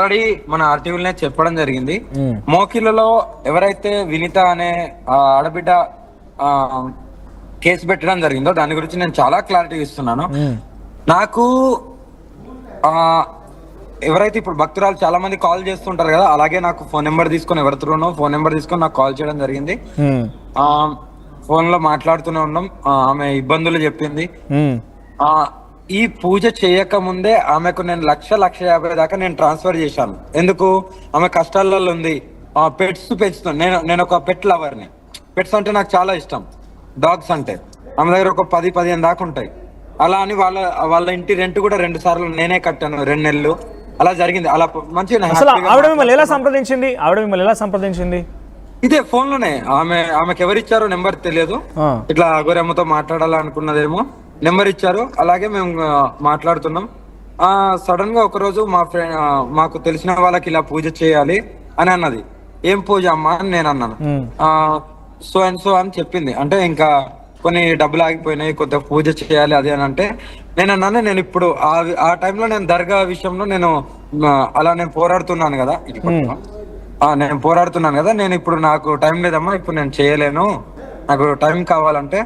Already మన ఆర్టీవీలోనే చెప్పడం జరిగింది. మోకిలలో ఎవరైతే వినిత అనే ఆడబిడ్డ కేసు పెట్టడం జరిగిందో దాని గురించి నేను చాలా క్లారిటీ ఇస్తున్నాను. నాకు ఎవరైతే ఇప్పుడు భక్తురాలు చాలా మంది కాల్ చేస్తుంటారు కదా, అలాగే నాకు ఫోన్ నెంబర్ తీసుకొని ఎవరితోనో ఫోన్ నెంబర్ తీసుకొని నాకు కాల్ చేయడం జరిగింది. ఫోన్ లో మాట్లాడుతూనే ఉన్నాం. ఆమె ఇబ్బందులు చెప్పింది. ఈ పూజ చేయక ముందే ఆమెకు నేను 1,50,000 దాకా నేను ట్రాన్స్ఫర్ చేశాను. ఎందుకు? ఆమె కష్టాలలో ఉంది. పెట్స్ పెంచుతాను. నేను ఒక పెట్ లవర్ని. పెట్స్ అంటే నాకు చాలా ఇష్టం. డాగ్స్ అంటే ఆమె దగ్గర ఒక 10-15 దాకా ఉంటాయి. అలా అని వాళ్ళ ఇంటి రెంట్ కూడా 2 సార్లు నేనే కట్టాను, 2 నెలలు అలా జరిగింది. అలా మంచిగా సంప్రదించింది ఇదే ఫోన్ లోనే. ఆమెకి ఎవరిచ్చారో నెంబర్ తెలియదు. ఇట్లా గొర్రెమ్మతో మాట్లాడాలనుకున్నదేమో నెంబర్ ఇచ్చారు. అలాగే మేము మాట్లాడుతున్నాం. సడన్ గా ఒక రోజు మా ఫ్రెండ్ మాకు తెలిసిన వాళ్ళకి ఇలా పూజ చేయాలి అని అన్నది. ఏం పూజ అమ్మా అని నేను అన్నాను. సో అండ్ సో అని చెప్పింది. అంటే ఇంకా కొన్ని డబ్బులు ఆగిపోయినాయి, కొద్దిగా పూజ చేయాలి అది అని అంటే నేను అన్నాను, నేను ఇప్పుడు ఆ టైంలో నేను దర్గా విషయంలో నేను పోరాడుతున్నాను కదా, నేను పోరాడుతున్నాను కదా, నేను ఇప్పుడు నాకు టైం లేదమ్మా, ఇప్పుడు నేను చేయలేను, నాకు టైం కావాలంటే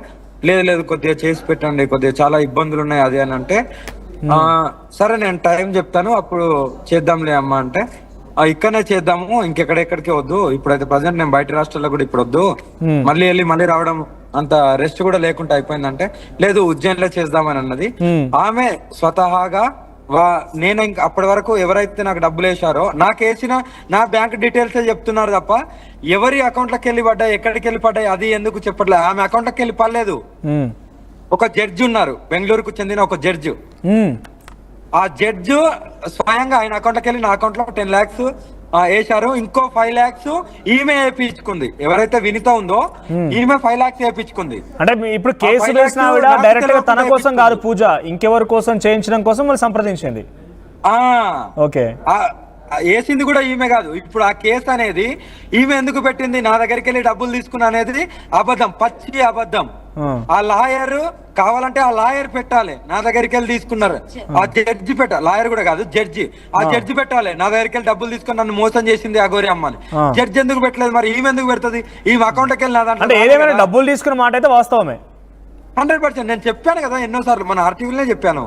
లేదు కొద్దిగా చేసి పెట్టండి, కొద్దిగా చాలా ఇబ్బందులు ఉన్నాయి అది అని అంటే సరే నేను టైం చెప్తాను అప్పుడు చేద్దాంలే అమ్మా అంటే ఇక్కడనే చేద్దాము, ఇంకెక్కడెక్కడికి వద్దు, ఇప్పుడైతే ప్రజెంట్ నేను బయట రాష్ట్రాల్లో కూడా ఇప్పుడు వద్దు, మళ్ళీ రావడం అంత రెస్ట్ కూడా లేకుండా అయిపోయిందంటే లేదు ఉజ్జయిన్లో చేద్దామని అన్నది. ఆమె స్వతహాగా నేను ఇంకా అప్పటి వరకు ఎవరైతే నాకు డబ్బులు వేసారో నాకు వేసిన నా బ్యాంక్ డీటెయిల్స్ చెప్తున్నారు తప్ప ఎవరి అకౌంట్లోకి వెళ్ళి పడ్డాయి, ఎక్కడికి వెళ్ళి పడ్డాయి అది ఎందుకు చెప్పట్లేదు. ఆమె అకౌంట్లోకి వెళ్ళి పడలేదు. ఒక జడ్జి ఉన్నారు, బెంగళూరుకు చెందిన ఒక జడ్జి. ఆ జడ్జి స్వయంగా ఆయన అకౌంట్లోకి వెళ్ళి నా అకౌంట్ లో 10 lakhs వేశారు. ఇంకో 5 lakhs ఈమె వేయించుకుంది. ఎవరైతే వినిత ఉందో ఈమె 5 lakhs వేయించుకుంది. అంటే ఇప్పుడు కేసు వేసిన డైరెక్ట్ గా తన కోసం కాదు పూజ, ఇంకెవరి కోసం చేయించడం కోసం వాళ్ళు సంప్రదించింది. ఓకే, వేసింది కూడా ఈమె కాదు. ఇప్పుడు ఆ కేసు అనేది ఈమె ఎందుకు పెట్టింది, నా దగ్గరికి వెళ్ళి డబ్బులు తీసుకున్నా అనేది అబద్ధం, పచ్చి అబద్ధం. ఆ లాయర్ కావాలంటే ఆ లాయర్ పెట్టాలి, నా దగ్గరికి వెళ్ళి తీసుకున్నారు. ఆ జడ్జి పెట్టాలి, లాయర్ కూడా కాదు జడ్జి. ఆ జడ్జి పెట్టాలి, నా దగ్గరికి వెళ్ళి డబ్బులు తీసుకుని నన్ను మోసం చేసింది ఆ గోరి అమ్మని. జడ్జి ఎందుకు పెట్టలేదు? మరి ఈమె ఎందుకు పెడుతుంది? ఈమె అకౌంట్కి వెళ్ళి ఏదేమైనా డబ్బులు తీసుకున్న మాట అయితే వాస్తవమే 100%. నేను చెప్పాను కదా ఎన్నోసార్లు, మన ఆర్టీవీలో చెప్పాను.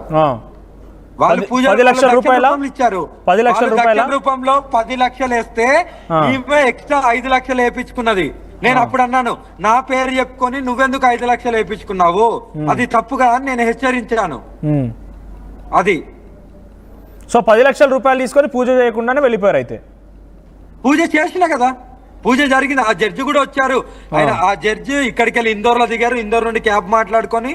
వాళ్ళు పూజ 10 లక్షల రూపాయలు ఇచ్చారు. 10 లక్షల రూపంలో 10 లక్షలు వేస్తే ఈమె ఎక్స్ట్రా 5 లక్షలు వేయించుకున్నది. నేను అప్పుడు అన్నాను, నా పేరు చెప్పుకొని నువ్వెందుకు 5 లక్షలు వేయించుకున్నావు, అది తప్పుగా అని నేను హెచ్చరించాను. అది సో 10 లక్షల రూపాయలు తీసుకొని పూజ చేయకుండానే వెళ్ళిపోయారు. అయితే పూజ చేసినా కదా, పూజ జరిగింది. ఆ జడ్జి కూడా వచ్చారు. ఆ జడ్జి ఇక్కడికి వెళ్ళి ఇందోర్ లో దిగారు. ఇందోర్ నుండి క్యాబ్ మాట్లాడుకొని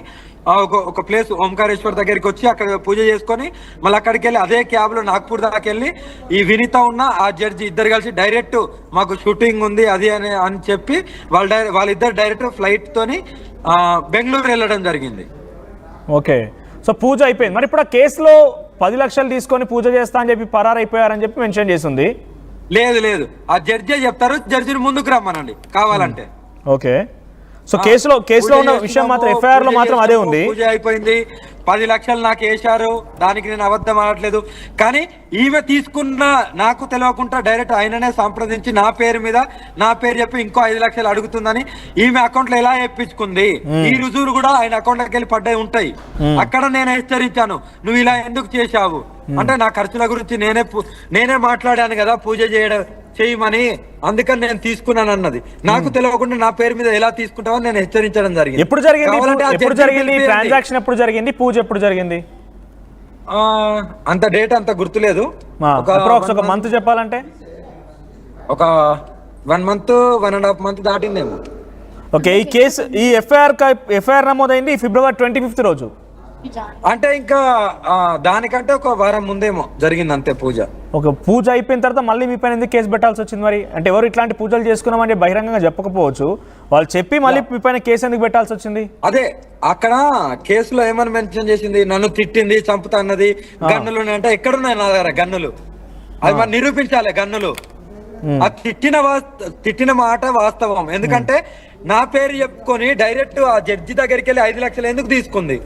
ఒక ప్లేస్ ఓంకారేశ్వర్ దగ్గరికి వచ్చి అక్కడ పూజ చేసుకొని మళ్ళీ అక్కడికి వెళ్ళి అదే క్యాబ్ లో నాగ్పూర్ దాకా వెళ్ళి ఈ వినిత ఉన్న ఆ జడ్జి ఇద్దరు కలిసి డైరెక్ట్ మాకు షూటింగ్ ఉంది అది అని చెప్పి వాళ్ళిద్దరు డైరెక్ట్ ఫ్లైట్ తోని బెంగళూరు వెళ్ళడం జరిగింది. ఓకే, సో పూజ అయిపోయింది. మరి ఇప్పుడు ఆ కేసులో 10 లక్షలు తీసుకొని పూజ చేస్తా అని చెప్పి పరారైపోయారని చెప్పి మెన్షన్ చేసింది. లేదు, ఆ జడ్జి చెప్తారు, జడ్జిని ముందుకు రమ్మనండి కావాలంటే. ఓకే, సో కేసులో ఉన్న విషయం మాత్రం ఎఫ్ఐఆర్ లో మాత్రం అదే ఉంది. పూజ అయిపోయింది, 10 లక్షలు నాకు వేశారు, దానికి నేను అబద్ధం అనట్లేదు. కానీ ఈమె తీసుకున్న నాకు తెలియకుండా డైరెక్ట్ ఆయననే సంప్రదించి నా పేరు చెప్పి ఇంకో 5 లక్షలు అడుగుతుందని ఈమె అకౌంట్ లో ఎలా వేయించుకుంది, ఈ రుజువులు కూడా ఆయన అకౌంట్ లోకి వెళ్ళి పడ్డాయి ఉంటాయి. అక్కడ నేను హెచ్చరించాను, నువ్వు ఇలా ఎందుకు చేశావు అంటే నా ఖర్చుల గురించి నేనే మాట్లాడాను కదా పూజ చేయమని, అందుకని నేను తీసుకున్నాను అన్నది. నాకు తెలియకుండా నా పేరు మీద ఎలా తీసుకుంటావని నేను హెచ్చరించడం జరిగింది. ఎప్పుడు జరిగింది ట్రాన్సాక్షన్? ఎప్పుడు జరిగింది పూజ? ఎప్పుడు జరిగింది? అంత డేట్ అంత గుర్తులేదు. ఒక మంత్ చెప్పాలంటే ఒక 1 month 1.5 months దాటిందేమో. ఓకే, ఈ కేసు ఈ ఎఫ్ఐఆర్ నమోదైంది February 25th రోజు. అంటే ఇంకా దానికంటే ఒక వారం ముందేమో జరిగింది అంతే పూజ. ఒక పూజ అయిపోయిన తర్వాత మళ్ళీ మీ పైన ఎందుకు కేసు పెట్టాల్సి వచ్చింది? మరి అంటే ఎవరు ఇట్లాంటి పూజలు చేసుకున్నామని బహిరంగంగా చెప్పకపోవచ్చు, వాళ్ళు చెప్పి మళ్ళీ మీ పైన కేసు ఎందుకు పెట్టాల్సి వచ్చింది? అదే అక్కడ కేసులో ఏమని మెన్షన్ చేసింది, నన్ను తిట్టింది, చంపుతా అన్నది, గన్నులు అంటే ఎక్కడున్నాయి నా దగ్గర గన్నులు, అది మనం నిరూపించాలి గన్నులు. ఆ తిట్టిన మాట వాస్తవం. ఎందుకంటే నా పేరు చెప్పుకొని డైరెక్ట్ ఆ జడ్జి దగ్గరికి వెళ్ళి 5 లక్షలు ఎందుకు తీసుకుంది?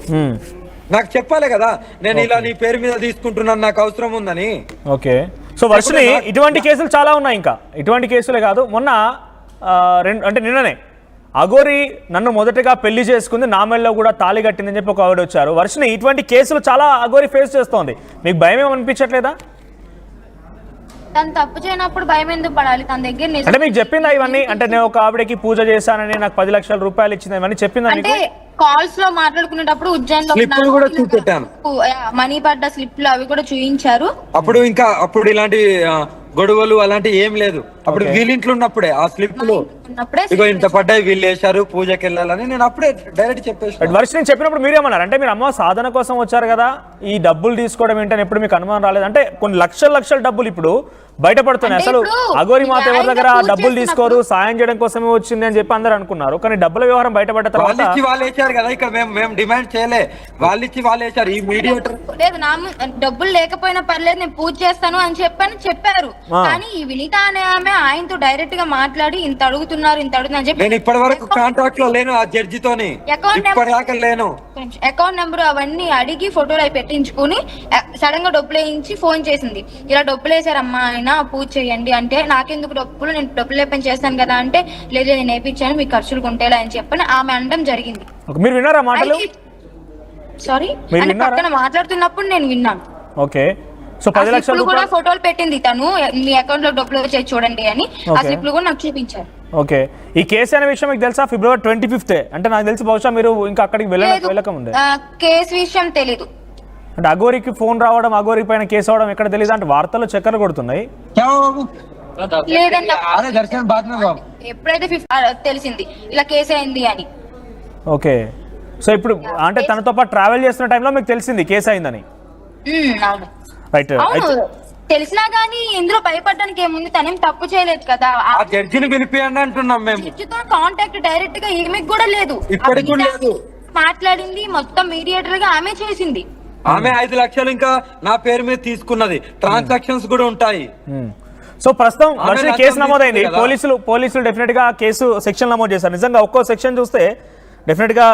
నాకు చెప్పాలి కదా, నేను ఇలా నీ పేరు మీద తీసుకుంటున్నాను, నాకు అవసరం ఉందని. ఓకే, సో సో వర్షిని ఇటువంటి కేసులు చాలా ఉన్నాయి. ఇంకా ఇటువంటి కేసులే కాదు, మొన్న అంటే నిన్ననే అఘోరి నన్ను మొదటగా పెళ్లి చేసుకుంది, నా మెడలో కూడా తాళి కట్టిందని చెప్పి ఒక ఆవిడ వచ్చారు. వర్షిని ఇటువంటి కేసులు చాలా అఘోరి ఫేస్ చేస్తోంది. మీకు భయం ఏమనిపించట్లేదా? తను తప్పు చేయనప్పుడు భయం ఎందుకు పడాలి? తన దగ్గర అంటే మీకు చెప్పిందా ఇవన్నీ? అంటే నేను ఒక ఆవిడకి పూజ చేశానని నాకు 10 లక్షల రూపాయలు ఇచ్చింది ఇవన్నీ చెప్పిందా? అంటే కాల్స్ లో మాట్లాడుకునేటప్పుడు ఉజ్జయిన్ లో కూడా చూపెట్టాను, మనీ పడ్డ స్లిప్లు అవి కూడా చూపించారు. అప్పుడు ఇలాంటి గొడవలు అలాంటివి ఏం లేదు. అప్పుడు వీళ్ళింట్లో ఉన్నప్పుడే ఆ స్లిప్లు ఇగో ఇంత పడ్డాయి, వీళ్ళు వేశారు పూజకి వెళ్ళాలని నేను అప్పుడే డైరెక్ట్ చెప్పేసి. వర్షిని చెప్పినప్పుడు మీరేమన్నారు? అంటే మీరు అమ్మ సాధన కోసం వచ్చారు కదా, ఈ డబ్బులు తీసుకోవడం ఏంటని ఎప్పుడు మీకు అనుమానం రాలేదు? అంటే కొన్ని లక్షల డబ్బులు ఇప్పుడు బయటపడుతున్నాయి. అసలు అఘోరి మాత ఎవరి దగ్గర డబ్బులు తీసుకోరు, సాయం చేయడం కోసమే వచ్చింది అని చెప్పి అందరూ అనుకున్నారు. కానీ డబ్బుల వ్యవహారం బయటపడ్డ తర్వాత వాళ్ళు వేశారు కదా, ఇక్కడ మేము డిమాండ్ చేయలే, వాళ్ళు ఇచ్చి వాళ్ళు వేశారు. ఈ మీడియేటర్ లేదు, నా డబ్బులు లేకపోయినా పర్లేదు నేను పూజ చేస్తాను అని చెప్పారు. కానీ ఈ వినీత అనే ఆమె ఆయనతో డైరెక్ట్ గా మాట్లాడి ఇంత అడుగుతున్నారు అని చెప్పి, నేను ఇప్పటి వరకు కాంటాక్ట్ లో లేను ఆ జడ్జితోని, ఇప్పటిదాకా లేను. అకౌంట్ నెంబర్ అవన్నీ అడిగి ఫోటోలు అవి పెట్టించుకుని సడన్ గా డబ్బులు వేయించి ఫోన్ చేసింది. ఇలా డబ్బులు వేసారమ్మా ఆయన పూజ చేయండి అంటే, నాకెందుకు డబ్బులు, నేను డబ్బులు లేపని చేస్తాను కదా అంటే, లేదు నేను వేయించాను మీకు ఖర్చులు కొంటేలా అని చెప్పని ఆమె అనడం జరిగింది. మీరు విన్నారా మాటలు? సారీ, అంటే పక్కన మాట్లాడుతున్నప్పుడు నేను విన్నాను. ఓకే, సో 10 లక్షలు కూడా ఫోటోలు పెట్టింది తను, మీ అకౌంట్ లో డబ్బులు వచ్చాయి చూడండి అని. ఆ స్లిప్లు కూడా నాకు చూపించారు. ఓకే, ఈ కేసు అనే విషయం మీకు తెలుసా? ఫిబ్రవరి 25th, అంటే నాకు తెలిసి బహుశా మీరు ఇంకా అక్కడికి వెళ్ళకముందే. కేసు విషయం తెలీదు. అంటే అఘోరికి ఫోన్ రావడం, అఘోరి పైన కేసు అవడం ఎక్కడ తెలియదు అంటే వార్తల్లో చక్కర్లు కొడుతున్నాయి. ఎప్పుడైతే తెలిసింది ఇలా కేసు అయింది అని. ఓకే, సో ఇప్పుడు అంటే తనతో పాటు ట్రావెల్ చేస్తున్న టైంలో మీకు తెలిసింది కేసు అయిందని? అవును, రైట్. తెలిసినా గానీ ఇందులో భయపడడానికి ఏముంది? తనేం తప్పు చేయలేదు కదా. ఆ జడ్జిని పిలిపియండి అంటున్నాం మేము. జడ్జితో కాంటాక్ట్ డైరెక్ట్ గా ఈమెకి కూడా లేదు, ఇప్పటికి లేదు. మాట్లాడింది మొత్తం మీడియేటర్ గా ఆమె చేసింది. ఆమె 5 లక్షలు ఇంకా నా పేరు మీద తీసుకున్నది, ట్రాన్సాక్షన్స్ కూడా ఉంటాయి. సో ప్రస్తుతం వర్షిని కేసు నమోదైంది. పోలీసులు డెఫినెట్ గా కేసు సెక్షన్ నమోదు చేశారు. నిజంగా ఒక్కో సెక్షన్ చూస్తే డెఫినెట్ గా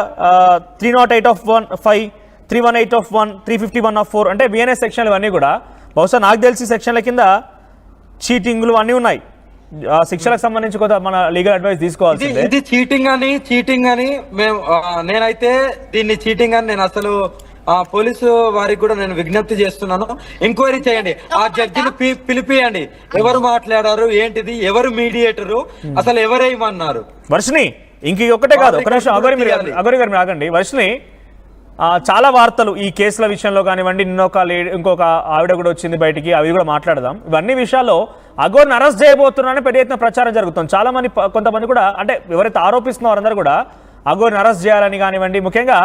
308(1)(5), 318(1), 351(4) అంటే బిఎన్ఎస్ సెక్షన్లు ఇవన్నీ కూడా బహుశా నాకు తెలిసి సెక్షన్ల కింద చీటింగ్లు అన్నీ ఉన్నాయి. శిక్షలకు సంబంధించి కొంత మన లీగల్ అడ్వైస్ తీసుకోవాల్సి. ఇది చీటింగ్ అని మేము నేనైతే దీన్ని చీటింగ్ అని నేను అసలు పోలీసు వారికి కూడా నేను విజ్ఞప్తి చేస్తున్నాను. ఎంక్వైరీ చేయండి, ఆ జడ్జిని పిలిపియండి. ఎవరు మాట్లాడారు, ఏంటిది, ఎవరు మీడియేటరు, అసలు ఎవరేమన్నారు? వర్షిని ఇంకొకటే కాదు, ఒక నిమిషం అఘోరి గారు మీరు ఆగండి. వర్షిని చాలా వార్తలు ఈ కేసుల విషయంలో కానివ్వండి, ఇంకొక ఆవిడ కూడా వచ్చింది బయటికి, అవి కూడా మాట్లాడదాం. ఇవన్నీ విషయాల్లో అఘోరిని అరెస్ట్ చేయబోతున్నారని పెద్ద ఎత్తున ప్రచారం జరుగుతుంది. చాలా మంది కొంతమంది కూడా అంటే ఎవరైతే ఆరోపిస్తున్నారో అందరూ కూడా అఘోరిని అరెస్ట్ చేయాలని కానివ్వండి, ముఖ్యంగా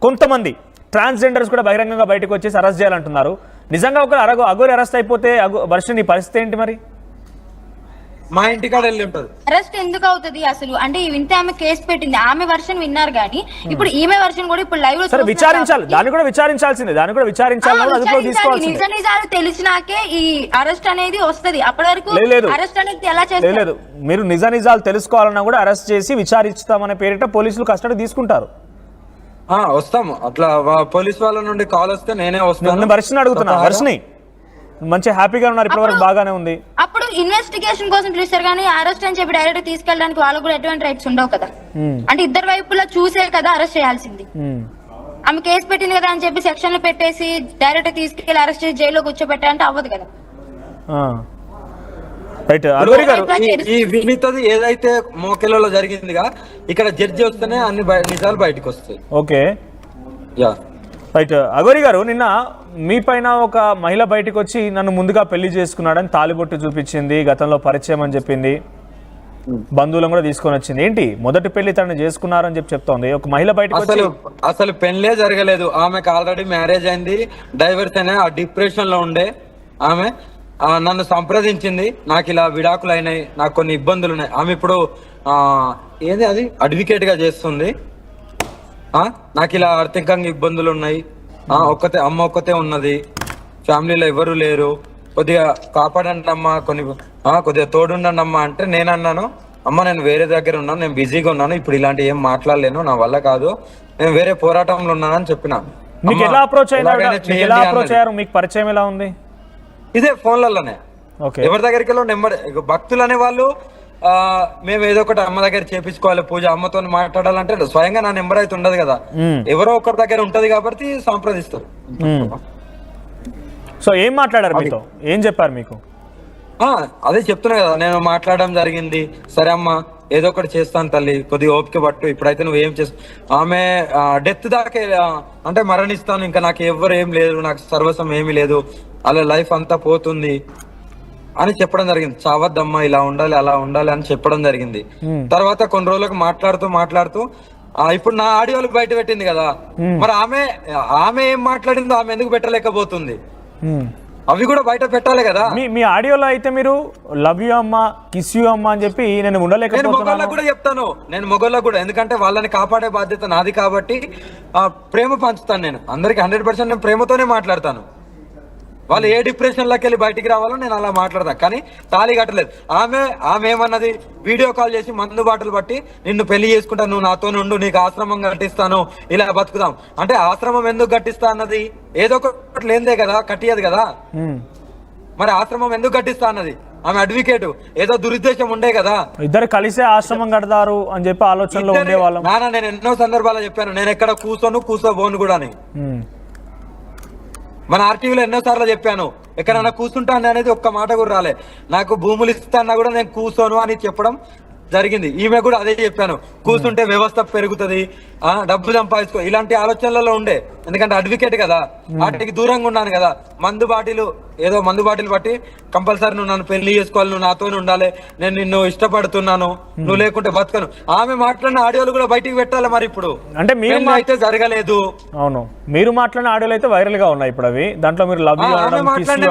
కొంతమంది ట్రాన్స్జెండర్స్ కూడా బహిరంగంగా బయటకు వచ్చేసి అరెస్ట్ చేయాలంటున్నారు. నిజంగా ఒక అఘోరి అరెస్ట్ అయిపోతే వర్షిని పరిస్థితి ఏంటి మరి? మా ఇంటికాడ వెళ్ళి ఉంటుంది. అరెస్ట్ ఎందుకు అవుతుంది అసలు? అంటే వింటే ఆమె కేసు పెట్టింది, ఆమె వర్షన్ విన్నారు కానీ ఇప్పుడు ఈమె వర్షన్ కూడా ఇప్పుడు లైవ్ లో విచారించాలి. దాన్ని కూడా విచారించాల్సిందే, నిజ నిజాలు తెలిసినాకే ఈ అరెస్ట్ అనేది వస్తుంది. అప్పటి వరకు అరెస్ట్ అనేది ఎలా చేస్తారు? మీరు నిజ నిజాలు తెలుసుకోవాలన్నా కూడా అరెస్ట్ చేసి విచారిస్తామనే పేరిట పోలీసులు కస్టడీ తీసుకుంటారు. వస్తాము, అట్లా పోలీస్ వాళ్ళ నుండి కాల్ వస్తే నేనే వస్తాను. వర్షిని అడుగుతున్నా, వర్షిని మంచి హ్యాపీగా ఉన్నారు, ఇప్పటి వరకు బాగానే ఉంది. అప్పుడు ఇన్వెస్టిగేషన్ కోసం పిలుస్తారు కానీ అరెస్ట్ అని చెప్పి డైరెక్ట్ తీసుకెళ్ళడానికి వాళ్ళకు కూడా ఎటువంటి రైట్స్ ఉండవు కదా. అంటే ఇద్దరు వైపులా చూసే కదా అరెస్ట్ చేయాల్సింది. ఆమె కేసు పెట్టింది కదా అని చెప్పి సెక్షన్ లో పెట్టేసి డైరెక్ట్ తీసుకెళ్లి అరెస్ట్ చేసి జైల్లో కూర్చోబెట్టాలంటే అవ్వదు కదా. ఈ వినీతది ఏదైతే మోకెలలో జరిగిందిగా, ఇక్కడ జడ్జి వస్తేనే అన్ని నిజాలు బయటకు వస్తాయి. Okay, right. అఘోరి గారు, నిన్న మీ పైన ఒక మహిళ బయటకు వచ్చి నన్ను ముందుగా పెళ్లి చేసుకున్నాడని తాలిబొట్టు చూపించింది, గతంలో పరిచయం అని చెప్పింది, బంధువులను కూడా తీసుకొని వచ్చింది. ఏంటి మొదటి పెళ్లి తనని చేసుకున్నారని చెప్పి చెప్తోంది ఒక మహిళ బయటకు. అసలు పెళ్లే జరగలేదు, ఆమెకు ఆల్రెడీ మ్యారేజ్ అయింది, డైవర్స్ అయినా, ఆ డిప్రెషన్ లో ఉండే ఆమె నన్ను సంప్రదించింది. నాకు ఇలా విడాకులు అయినాయి, నాకు కొన్ని ఇబ్బందులు ఉన్నాయి. ఆమె ఇప్పుడు ఏది అది అడ్వకేట్ గా చేస్తుంది. నాకు ఇలా ఆర్థికంగా ఇబ్బందులు ఉన్నాయి, అమ్మ ఒక్కతే ఉన్నది, ఫ్యామిలీలో ఎవరు లేరు, కొద్దిగా కాపాడండి అమ్మా, కొద్దిగా తోడుండండి అమ్మా అంటే నేను అన్నాను, అమ్మ నేను వేరే దగ్గర ఉన్నాను, నేను బిజీగా ఉన్నాను, ఇప్పుడు ఇలాంటి ఏం మాట్లాడలేను, నా వల్ల కాదు, నేను వేరే పోరాటంలో ఉన్నానని చెప్పిన. మీకు ఎలా అప్రోచ్ అయ్యారు, మీకు పరిచయం ఎలా ఉంది? ఇదే ఫోన్లలోనే. ఓకే. ఎవరి దగ్గరికి వెళ్ళో నెంబర్, భక్తులు అనే వాళ్ళు మేము ఏదో ఒకటి అమ్మ దగ్గర చేపించుకోవాలి పూజ, అమ్మతో మాట్లాడాలంటే స్వయంగా నా నెంబర్ అయితే ఉండదు కదా, ఎవరో ఒకరి దగ్గర ఉంటది కాబట్టి సంప్రదిస్తారు. సో ఏం మాట్లాడారు మీతో, ఏం చెప్పారు మీకు? అదే చెప్తున్నా కదా, నేను మాట్లాడడం జరిగింది. సరే అమ్మా ఏదో ఒకటి చేస్తాను తల్లి, కొద్దిగా ఓపిక పట్టు, ఇప్పుడైతే నువ్వు ఏం చేస్తావు, ఆమె డెత్ దాకా అంటే మరణిస్తాను, ఇంకా నాకు ఎవరు ఏం లేదు, నాకు సర్వస్వం ఏమీ లేదు, అలా లైఫ్ అంతా పోతుంది అని చెప్పడం జరిగింది. చావద్దమ్మా, ఇలా ఉండాలి అలా ఉండాలి అని చెప్పడం జరిగింది. తర్వాత కొన్ని రోజులకు మాట్లాడుతూ ఇప్పుడు నా ఆడియోలు బయట పెట్టింది కదా, మరి ఆమె ఏం మాట్లాడిందో ఆమె ఎందుకు పెట్టలేకపోతుంది, అవి కూడా బయట పెట్టాలి కదా. మీ ఆడియోలో అయితే మీరు లవ్ యూ అమ్మా, కిస్ యూ అమ్మా అని చెప్పి నేను ఉండలేకపోతున్నాను. మొగోళ్ళకు కూడా చెప్తాను, నేను మొగోళ్ళకు కూడా, ఎందుకంటే వాళ్ళని కాపాడే బాధ్యత నాది కాబట్టి ప్రేమ పంచుతాను. నేను అందరికి 100% నేను ప్రేమతోనే మాట్లాడతాను. వాళ్ళు ఏ డిప్రెషన్ లోకి వెళ్ళి బయటికి రావాలో నేను అలా మాట్లాడతా, కానీ తాళి కట్టలేదు. ఆమె ఏమన్నది, వీడియో కాల్ చేసి మందు బాటలు బట్టి నిన్ను పెళ్లి చేసుకుంటా, నువ్వు నాతో ఉండు, నీకు ఆశ్రమం కట్టిస్తాను, ఇలా బతుకుదాం అంటే ఆశ్రమం ఎందుకు కట్టిస్తా అన్నది ఏదో ఒకటి లేదే కదా, కట్టియదు కదా. మరి ఆశ్రమం ఎందుకు కట్టిస్తా అన్నది ఆమె అడ్వకేట్, ఏదో దురుద్దేశం ఉండే కదా. ఇద్దరు కలిసే ఆశ్రమం కడతారు అని చెప్పి ఆలోచనలో ఉండేవాళ్ళం. నేను ఎన్నో సందర్భాల్లో చెప్పాను, నేను ఎక్కడ కూర్చోబోను కూడా అని. మన ఆర్టీవీలో ఎన్నోసార్లు చెప్పాను, ఎక్కడన్నా కూర్చుంటాను అనేది ఒక్క మాట కూడా రాలే. నాకు భూములు ఇస్తాన్నా కూడా నేను కూర్చోను అని చెప్పడం జరిగింది. ఈమె కూడా అదే చెప్పాను, కూర్చుంటే వ్యవస్థ పెరుగుతుంది, డబ్బు సంపాదించుకో, ఇలాంటి ఆలోచనలలో ఉండే. ఎందుకంటే అడ్వకేట్ కదా, వాటికి దూరంగా ఉన్నాను కదా. మందు బాటిల్ బట్టి కంపల్సరీ నువ్వు నన్ను పెళ్లి చేసుకోవాలి, నువ్వు నాతోనే ఉండాలి, నేను నిన్ను ఇష్టపడుతున్నాను, నువ్వు లేకుంటే బతకను. ఆమె మాట్లాడిన ఆడియోలు కూడా బయటికి పెట్టాలి. మరి ఇప్పుడు అంటే మీరు అయితే జరగలేదు. అవును, మీరు మాట్లాడిన ఆడియోలు అయితే వైరల్ గా ఉన్నాయి ఇప్పుడు అవి. దాంట్లో మీరు లవ్ యూ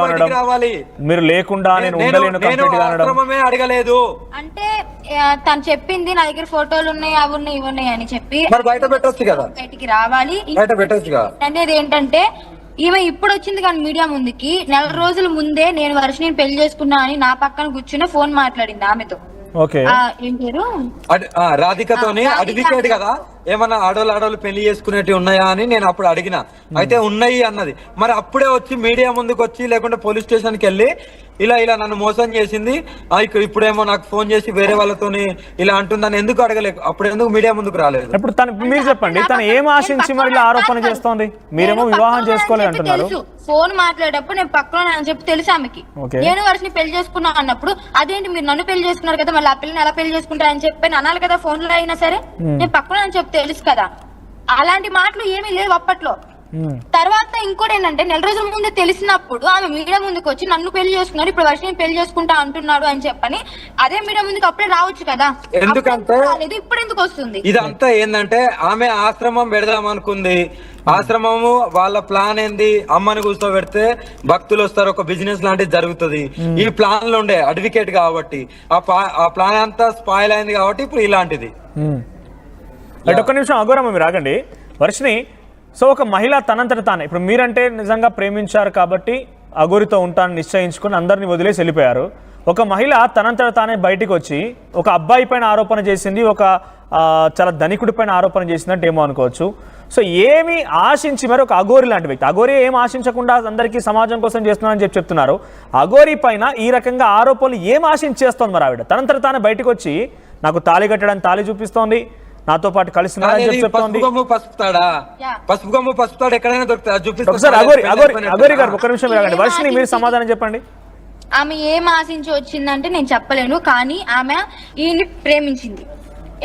అనడం, రావాలి, మీరు లేకుండా నేను ఉండలేను కంప్లీట్ గా అనడం అడగలేదు. అంటే తను చెప్పింది నా దగ్గర ఫోటోలు ఉన్నాయి, అవి ఉన్నాయి, ఇవి ఉన్నాయి అని చెప్పి బయట పెట్టొచ్చు కదా, బయటికి రావాలి. బయట పెట్టొచ్చు అనేది ఏంటంటే ఈమె ఇప్పుడు వచ్చింది కానీ మీడియా ముందుకి, నెల రోజుల ముందే నేను వర్షిని పెళ్లి చేసుకున్నా అని నా పక్కన కూర్చుని ఫోన్ మాట్లాడింది ఆమెతో. ఏం పేరు, రాధికతోని. అడ్వకేట్ కదా, ఏమన్నా ఆడోళ్ళు పెళ్లి చేసుకునేవి ఉన్నాయా అని నేను అప్పుడు అడిగిన, అయితే ఉన్నాయి అన్నది. మరి అప్పుడే వచ్చి మీడియా ముందుకు వచ్చి, లేకుంటే పోలీస్ స్టేషన్ కి వెళ్ళి ఇలా నన్ను మోసం చేసింది, ఇప్పుడేమో నాకు ఫోన్ చేసి వేరే వాళ్ళతోని ఇలా అంటుందని ఎందుకు అడగలేదు, అప్పుడు ఎందుకు మీడియా ముందుకు రాలేదు? ఇప్పుడు మీరు చెప్పండి, తను ఏం ఆశించి మరి ఆరోపణ చేస్తోంది? మీరేమో వివాహం చేసుకోలేదు అంటున్నారు. ఫోన్ మాట్లాడేటప్పుడు నేను పక్కన అని చెప్పి తెలుసు ఆమెకి, నేను వర్షిని పెళ్లి చేసుకున్నా అన్నప్పుడు అదేంటి మీరు నన్ను పెళ్లి చేసుకున్నారు కదా, మళ్ళీ ఆ పిల్లని ఎలా పెళ్లి చేసుకుంటారు అని చెప్పి అనాలి కదా ఫోన్ లో అయినా సరే. నేను పక్కన అని చెప్పి తెలుసు కదా, అలాంటి మాటలు ఏమీ లేవు అప్పట్లో. తర్వాత ఇంకోటి ఏంటంటే, నెల రోజుల ముందే తెలిసినప్పుడు ఆమె మీడియా ముందుకు వచ్చి నన్ను పెళ్లి చేసుకున్నాడు, ఇప్పుడు వర్షిని పెళ్లి చేసుకుంటా అంటున్నాడు అని చెప్పని అదే మీడియా ముందుకు అప్పుడే రావచ్చు కదా. ఎందుకంటే ఇప్పుడు ఎందుకు వస్తుంది ఇదంతా? ఏంటంటే ఆమె ఆశ్రమం పెడదాం అనుకుంది. ఆశ్రమము వాళ్ళ ప్లాన్ ఏంది, అమ్మని కూర్చోబెడితే భక్తులు వస్తారు, ఒక బిజినెస్ లాంటిది జరుగుతుంది. ఈ ప్లాన్ లో ఉండే అడ్వకేట్ కాబట్టి ఆ ప్లాన్ అంతా స్పాయిల్ అయింది కాబట్టి ఇప్పుడు ఇలాంటిది. ఒక్క నిమిషం అఘోరమ్మ మీరు ఆగండి. వర్షిని, సో ఒక మహిళ తనంతట తానే, ఇప్పుడు మీరంటే నిజంగా ప్రేమించారు కాబట్టి అఘోరితో ఉంటాను నిశ్చయించుకొని అందరిని వదిలేసి వెళ్ళిపోయారు. ఒక మహిళ తనంతట తానే బయటికి వచ్చి ఒక అబ్బాయి పైన ఆరోపణ చేసింది, ఒక చాలా ధనికుడి పైన ఆరోపణ చేసినట్టు ఏమో అనుకోవచ్చు. సో ఏమి ఆశించి మరి ఒక అఘోరి లాంటి వ్యక్తి, అఘోరి ఏం ఆశించకుండా అందరికీ సమాజం కోసం చేస్తున్నారని చెప్తున్నారు, అఘోరి పైన ఈ రకంగా ఆరోపణలు ఏం ఆశించి చేస్తోంది మరి ఆవిడ? తనంతట తానే బయటకు వచ్చి నాకు తాళి కట్టడానికి తాళి చూపిస్తోంది, నాతో పాటు కలిసి చెప్తోంది. పసుపు గమ్ము పసుపుతాడు ఎక్కడైనా దొరుకుతాడు. ఒకసారి అఘోరి గారు ఒక్క నిమిషం రాగండి. వర్షిని మీరు సమాధానం చెప్పండి. ఆమె ఏం ఆశించి వచ్చిందంటే నేను చెప్పలేను, కానీ ఆమె ఈయన్ని ప్రేమించింది.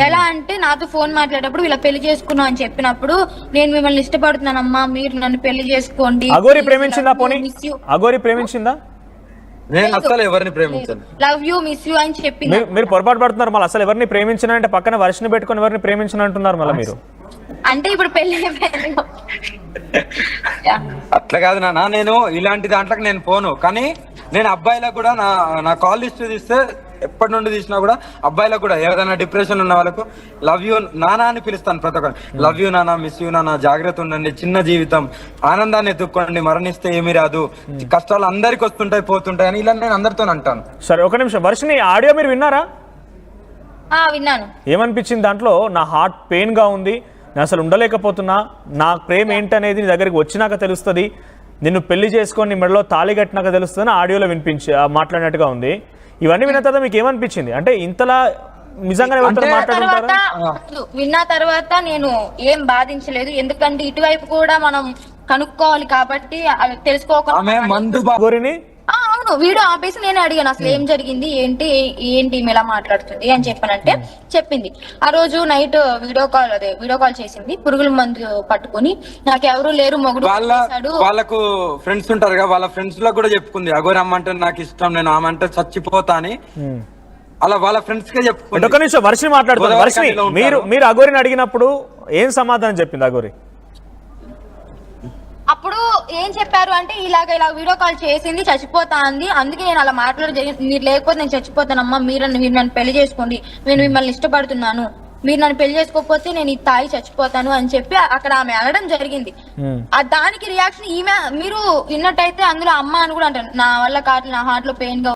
ఎలా అంటే నాతో ఫోన్ మాట్లాడేటప్పుడు ఇలా పెళ్లి చేసుకున్నాం అని చెప్పినప్పుడు, నేను మిమ్మల్ని ఇష్టపడుతున్నానమ్మా, మీరు నన్ను పెళ్లి చేసుకోండి. అఘోరి ప్రేమించిందా? పోనీ అఘోరి ప్రేమించిందా? నేను అసలు ఎవరిని ప్రేమించాను, లవ్ యూ మిస్ యూ అని చెప్పింది. మీరు పొరపాటు పడుతున్నారు. మళ్ళీ అసలు ఎవరిని ప్రేమించిన అంటే పక్కన వర్షిని పెట్టుకుని ఎవరిని ప్రేమించిన అంటున్నారు మళ్ళీ మీరు. అంటే ఇప్పుడు పెళ్లి అట్లా కాదు నాన్న, నేను ఇలాంటి దాంట్లోకి నేను పోను. కానీ నేను అబ్బాయిలకు కూడా నా కాల్ లిస్ట్ తీస్తే ఎప్పటి నుండి తీసినా కూడా అబ్బాయిలకు కూడా ఏదైనా డిప్రెషన్ ఉన్న వాళ్ళకు లవ్ యూ నానా అని పిలుస్తాను. ప్రతి ఒక్కరు లవ్ యూ నానా, మిస్ యూ నానా, జాగ్రత్త ఉండండి, చిన్న జీవితం, ఆనందాన్ని ఎత్తుక్కోండి, మరణిస్తే ఏమీ రాదు, కష్టాలు అందరికి వస్తుంటాయి పోతుంటాయి అని ఇలా నేను అందరితో అంటాను. సరే ఒక నిమిషం, వర్షిని ఆడియో మీరు విన్నారా? విన్నాను. ఏమనిపించింది దాంట్లో? నా హార్ట్ పెయిన్ గా ఉంది, నేను అసలు ఉండలేకపోతున్నా, నా ప్రేమ ఏంటనేది నీ దగ్గరికి వచ్చినాక తెలుస్తుంది, నిన్ను పెళ్లి చేసుకొని నీ మెడలో తాళి కట్టినాక తెలుస్తుందని ఆడియోలో మాట్లాడినట్టుగా ఉంది. ఇవన్నీ విన్న తర్వాత మీకు ఏమనిపించింది? అంటే ఇంతలా నిజంగానే మాట్లాడుతారా? విన్న తర్వాత నేను ఏం బాధించలేదు, ఎందుకంటే ఇటువైపు కూడా మనం కనుక్కోవాలి కాబట్టి తెలుసుకోకుండా గోరిని అవును వీడియో ఆపేసి నేను అడిగాను అసలు ఏం జరిగింది ఏంటి ఇలా మాట్లాడుతుంది అని చెప్పానంటే చెప్పింది. ఆ రోజు నైట్ వీడియో కాల్ చేసింది, పురుగుల మందు పట్టుకుని నాకు ఎవరు లేరు మొగుడు వాళ్ళకు ఫ్రెండ్స్ ఉంటారు కదా, వాళ్ళ ఫ్రెండ్స్ లో కూడా చెప్పుకుంది అగోరి అమ్మ అంటే నాకు ఇష్టం, నేను ఆమె అంటే చచ్చిపోతా అని. అలా వాళ్ళ ఫ్రెండ్స్ కే చెప్పుకుంది. ఒక నిమిషం వర్షిని మాట్లాడుతుంది. వర్షిని మీరు అగోరిని అడిగినప్పుడు ఏం సమాధానం చెప్పింది అగోరి? అప్పుడు ఏం చెప్పారు అంటే ఇలా వీడియో కాల్ చేసింది, చచ్చిపోతా అంది, అందుకే నేను అలా మీరు లేకపోతే నేను చచ్చిపోతానమ్మా, మీరు నన్ను పెళ్లి చేసుకోండి, నేను మిమ్మల్ని ఇష్టపడుతున్నాను, మీరు నన్ను పెళ్లి చేసుకోకపోతే నేను ఈ తాయి చచ్చిపోతాను అని చెప్పి అక్కడ ఆమె అనడం జరిగింది. దానికి రియాక్షన్ ఈమె మీరు విన్నట్టయితే అందులో అమ్మ అని కూడా అంటారు, నా వల్ల కాదు, నా హార్ట్ లో పెయిన్ గా